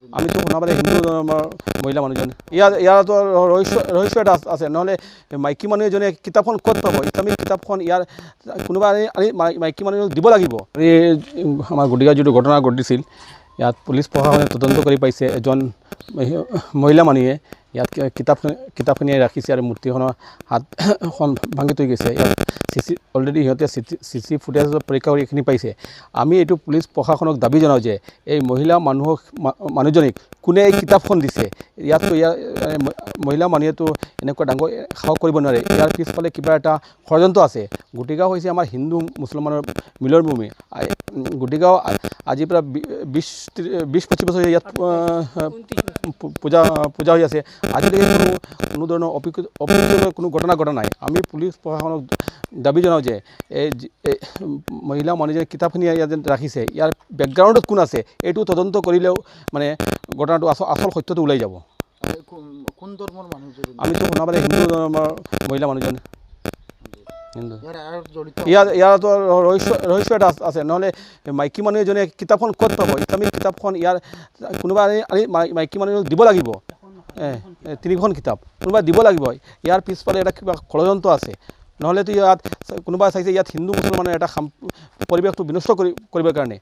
আমি তো শুনা পালে হিন্দু ধৰ্মৰ মহিলা মানুহজন ইয়াৰতো ৰহস্য এটা আছে নহ'লে মাইকী মানুহ এজনে কিতাপখন ক'ত পাব ইছলামিক কিতাপখন ইয়াৰ কোনোবা আনি মাইকী মানুহক দিব লাগিব এই আমাৰ গতিকে যিটো ঘটনা ঘটিছিল ইয়াত পুলিচ প্ৰশাসনে তদন্ত কৰি পাইছে এজন মহিলা মানুহে ইয়াত কিতাপখিনি ৰাখিছে আৰু মূৰ্তিখনৰ হাতখন ভাঙি থৈ গৈছে ইয়াত অলৰেডি সিহঁতে চি ফুটেজৰ পৰীক্ষা কৰি এইখিনি পাইছে আমি এইটো পুলিচ প্ৰশাসনক দাবী জনাওঁ যে এই মহিলা মানুহজনীক কোনে এই কিতাপখন দিছে ইয়াততো মহিলা মানুহেতো এনেকুৱা ডাঙৰ সাহস কৰিব নোৱাৰে ইয়াৰ পিছফালে কিবা এটা ষড়যন্ত্ৰ আছে গুটিগাঁও হৈছে আমাৰ হিন্দু মুছলমানৰ মিলৰ ভূমি গুটিগাঁও আজিৰ পৰা 20-25 বছৰ ইয়াত পূজা হৈ আছে আজিলৈকে কোনো ধৰণৰ অপ্ৰীতিকৰ কোনো ঘটনা ঘটা নাই আমি পুলিচ প্ৰশাসনক দাবী জনাওঁ যে এই মহিলা মানুহজনে কিতাপখিনি ইয়াত ৰাখিছে ইয়াৰ বেকগ্ৰাউণ্ডত কোন আছে এইটো তদন্ত কৰিলেও মানে ঘটনাটো আচল সত্যটো ওলাই যাব কোন ধৰ্মৰ মানুহজন আমিতো শুনা পালে হিন্দু ধৰ্মৰ মহিলা মানুহজন হিন্দু ইয়াৰ ইয়াৰতো ৰহস্য এটা আছে নহ'লে মাইকী মানুহ এজনে কিতাপখন ক'ত পাব ইছলামিক কিতাপখন ইয়াৰ কোনোবা আনি মাইকী মানুহক দিব লাগিব 3খন কিতাপ কোনোবা দিব লাগিব ইয়াৰ পিছফালে এটা কিবা ষড়যন্ত্ৰ আছে নহ'লেতো ইয়াত কোনোবা চাইছে ইয়াত হিন্দু মুছলমানৰ এটা পৰিৱেশটো বিনষ্ট কৰিবৰ কাৰণে